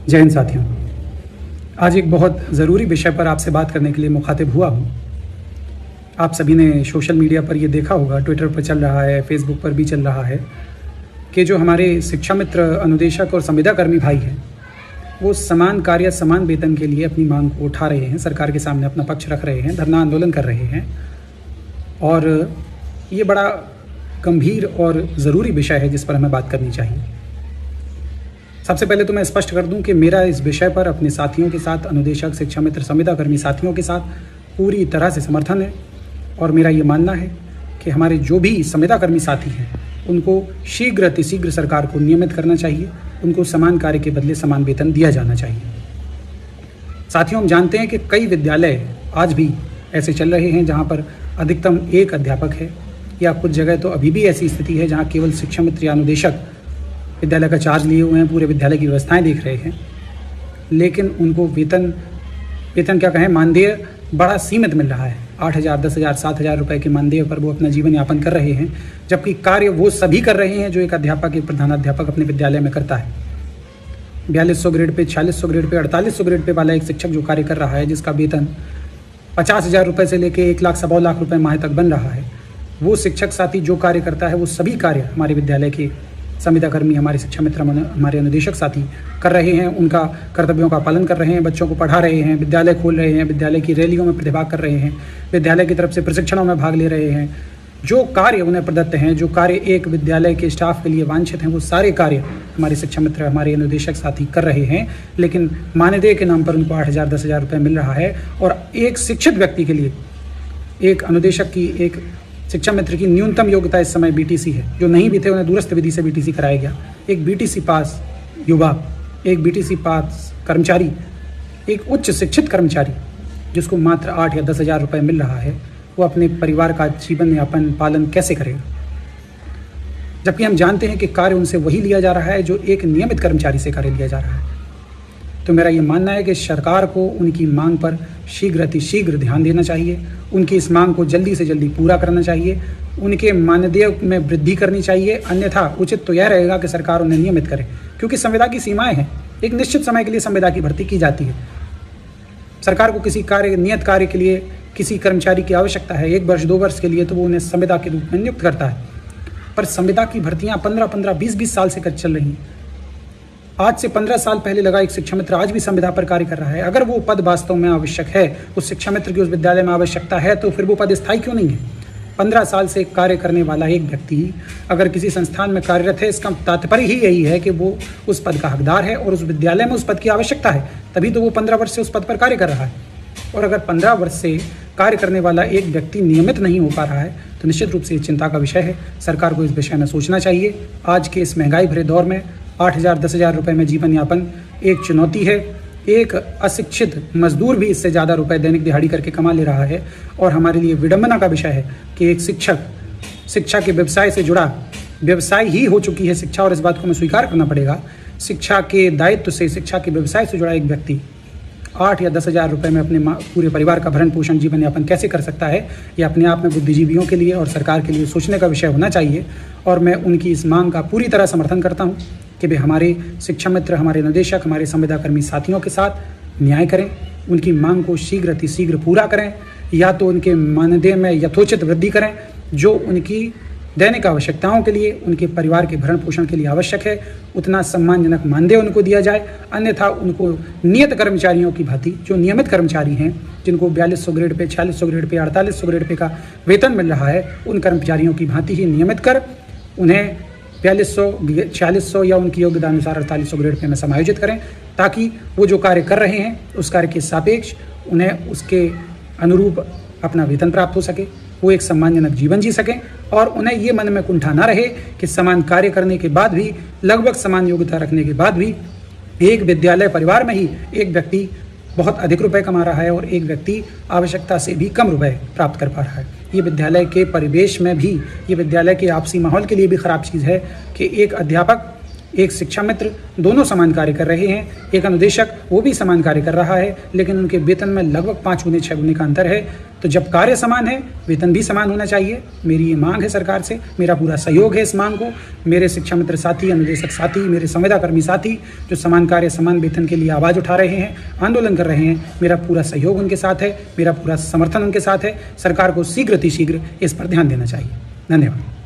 जय हिंद साथियों, आज एक बहुत ज़रूरी विषय पर आपसे बात करने के लिए मुखातिब हुआ हूँ। आप सभी ने सोशल मीडिया पर ये देखा होगा, ट्विटर पर चल रहा है, फेसबुक पर भी चल रहा है कि जो हमारे शिक्षा मित्र, अनुदेशक और संविदा कर्मी भाई हैं, वो समान कार्य समान वेतन के लिए अपनी मांग को उठा रहे हैं, सरकार के सामने अपना पक्ष रख रहे हैं, धरना आंदोलन कर रहे हैं। और ये बड़ा गंभीर और ज़रूरी विषय है जिस पर हमें बात करनी चाहिए। सबसे पहले तो मैं स्पष्ट कर दूं कि मेरा इस विषय पर अपने साथियों के साथ, अनुदेशक, शिक्षा मित्र, संविदा कर्मी साथियों के साथ पूरी तरह से समर्थन है। और मेरा ये मानना है कि हमारे जो भी संविदा कर्मी साथी हैं, उनको शीघ्र अतिशीघ्र सरकार को नियमित करना चाहिए, उनको समान कार्य के बदले समान वेतन दिया जाना चाहिए। साथियों, हम जानते हैं कि कई विद्यालय आज भी ऐसे चल रहे हैं जहाँ पर अधिकतम एक अध्यापक है, या कुछ जगह तो अभी भी ऐसी स्थिति है जहाँ केवल शिक्षा मित्र या अनुदेशक विद्यालय का चार्ज लिए हुए हैं, पूरे विद्यालय की व्यवस्थाएं देख रहे हैं, लेकिन उनको वेतन क्या कहें, मानदेय बड़ा सीमित मिल रहा है। 8,000, 10,000, 7,000 रुपये के मानदेय पर वो अपना जीवन यापन कर रहे हैं, जबकि कार्य वो सभी कर रहे हैं जो एक अध्यापक, एक प्रधानाध्यापक अपने विद्यालय में करता है। 4200 grade pay, 4600 grade pay, 4800 grade pay वाला एक शिक्षक जो कार्य कर रहा है, जिसका वेतन 50,000 रुपये से लेकर 1 लाख, 1.25 लाख रुपये माह तक बन रहा है, वो शिक्षक साथी जो कार्य करता है, वो सभी कार्य हमारे विद्यालय के संविदा कर्मी, हमारे शिक्षा मित्र, हमारे अनुदेशक साथी कर रहे हैं। उनका कर्तव्यों का पालन कर रहे हैं, बच्चों को पढ़ा रहे हैं, विद्यालय खोल रहे हैं, विद्यालय की रैलियों में प्रतिभाग कर रहे हैं, विद्यालय की तरफ से प्रशिक्षणों में भाग ले रहे हैं। जो कार्य उन्हें प्रदत्त हैं, जो कार्य एक विद्यालय के स्टाफ के लिए वांछित हैं, वो सारे कार्य हमारे शिक्षा मित्र, हमारे अनुदेशक साथी कर रहे हैं। लेकिन मानदेय के नाम पर उनको 8,000, 10,000 रुपये मिल रहा है। और एक शिक्षित व्यक्ति के लिए, एक अनुदेशक की, एक शिक्षा मित्र की न्यूनतम योग्यता इस समय बीटीसी है। जो नहीं भी थे उन्हें दूरस्थ विधि से बीटीसी कराया गया। एक बीटीसी पास युवा, एक बीटीसी पास कर्मचारी, एक उच्च शिक्षित कर्मचारी जिसको मात्र 8 या 10,000 रुपये मिल रहा है, वो अपने परिवार का जीवन यापन पालन कैसे करेगा? जबकि हम जानते हैं कि कार्य उनसे वही लिया जा रहा है जो एक नियमित कर्मचारी से कार्य लिया जा रहा है। तो मेरा ये मानना है कि सरकार को उनकी मांग पर शीघ्र अतिशीघ्र ध्यान देना चाहिए, उनकी इस मांग को जल्दी से जल्दी पूरा करना चाहिए, उनके मानदेय में वृद्धि करनी चाहिए। अन्यथा उचित तो यह रहेगा कि सरकार उन्हें नियमित करे, क्योंकि संविदा की सीमाएं हैं। एक निश्चित समय के लिए संविदा की भर्ती की जाती है। सरकार को किसी कार्य, नियत कार्य के लिए किसी कर्मचारी की आवश्यकता है 1 वर्ष, 2 वर्ष के लिए, तो वो उन्हें संविदा के रूप में नियुक्त करता है। पर संविदा की भर्तियाँ 15-15, 20-20 साल से चल रही हैं। आज से 15 साल पहले लगा एक शिक्षा मित्र आज भी संविदा पर कार्य कर रहा है। अगर वो पद वास्तव में आवश्यक है, उस शिक्षा मित्र की उस विद्यालय में आवश्यकता है, तो फिर वो पद स्थायी क्यों नहीं है? 15 साल से कार्य करने वाला एक व्यक्ति अगर किसी संस्थान में कार्यरत है, इसका तात्पर्य ही यही है कि वो उस पद का हकदार है और उस विद्यालय में उस पद की आवश्यकता है, तभी तो वो 15 वर्ष से उस पद पर कार्य कर रहा है। और अगर 15 वर्ष से कार्य करने वाला एक व्यक्ति नियमित नहीं हो पा रहा है, तो निश्चित रूप से ये चिंता का विषय है। सरकार को इस विषय में सोचना चाहिए। आज के इस महंगाई भरे दौर में 8,000, 10,000 रुपये में जीवन यापन एक चुनौती है। एक अशिक्षित मजदूर भी इससे ज़्यादा रुपए दैनिक दिहाड़ी करके कमा ले रहा है। और हमारे लिए विडंबना का विषय है कि एक शिक्षक, शिक्षा के व्यवसाय से जुड़ा, व्यवसाय ही हो चुकी है शिक्षा, और इस बात को हमें स्वीकार करना पड़ेगा। शिक्षा के दायित्व से, शिक्षा के व्यवसाय से जुड़ा एक व्यक्ति 8 या 10,000 रुपये में अपने पूरे परिवार का भरण पोषण, जीवन यापन कैसे कर सकता है? ये अपने आप में बुद्धिजीवियों के लिए और सरकार के लिए सोचने का विषय होना चाहिए। और मैं उनकी इस मांग का पूरी तरह समर्थन करता हूँ कि वे हमारे शिक्षा मित्र, हमारे निदेशक, हमारे संविदा कर्मी साथियों के साथ न्याय करें, उनकी मांग को शीघ्र अतिशीघ्र पूरा करें, या तो उनके मानदेय में यथोचित वृद्धि करें, जो उनकी दैनिक आवश्यकताओं के लिए, उनके परिवार के भरण पोषण के लिए आवश्यक है, उतना सम्मानजनक मानदेय उनको दिया जाए। अन्यथा उनको नियत कर्मचारियों की भांति, जो नियमित कर्मचारी हैं, जिनको 4200 grade pay, 4600 grade pay, 4800 grade pay का वेतन मिल रहा है, उन कर्मचारियों की भांति ही नियमित कर उन्हें 4200, 4600 या उनकी योग्यता अनुसार 4800 ग्रेड पे में समायोजित करें, ताकि वो जो कार्य कर रहे हैं उस कार्य के सापेक्ष उन्हें उसके अनुरूप अपना वेतन प्राप्त हो सके, वो एक सम्मानजनक जीवन जी सकें। और उन्हें ये मन में कुंठा ना रहे कि समान कार्य करने के बाद भी, लगभग समान योग्यता रखने के बाद भी, एक विद्यालय परिवार में ही एक व्यक्ति बहुत अधिक रुपए कमा रहा है और एक व्यक्ति आवश्यकता से भी कम रुपए प्राप्त कर पा रहा है। ये विद्यालय के परिवेश में भी, ये विद्यालय के आपसी माहौल के लिए भी ख़राब चीज़ है कि एक अध्यापक एक शिक्षा मित्र दोनों समान कार्य कर रहे हैं, एक अनुदेशक वो भी समान कार्य कर रहा है, लेकिन उनके वेतन में लगभग 5 गुने 6 गुने का अंतर है। तो जब कार्य समान है, वेतन भी समान होना चाहिए। मेरी ये मांग है सरकार से, मेरा पूरा सहयोग है इस मांग को। मेरे शिक्षा मित्र साथी, अनुदेशक साथी, मेरे संविदाकर्मी साथी जो समान कार्य समान वेतन के लिए आवाज़ उठा रहे हैं, आंदोलन कर रहे हैं, मेरा पूरा सहयोग उनके साथ है, मेरा पूरा समर्थन उनके साथ है। सरकार को शीघ्र अतिशीघ्र इस पर ध्यान देना चाहिए। धन्यवाद।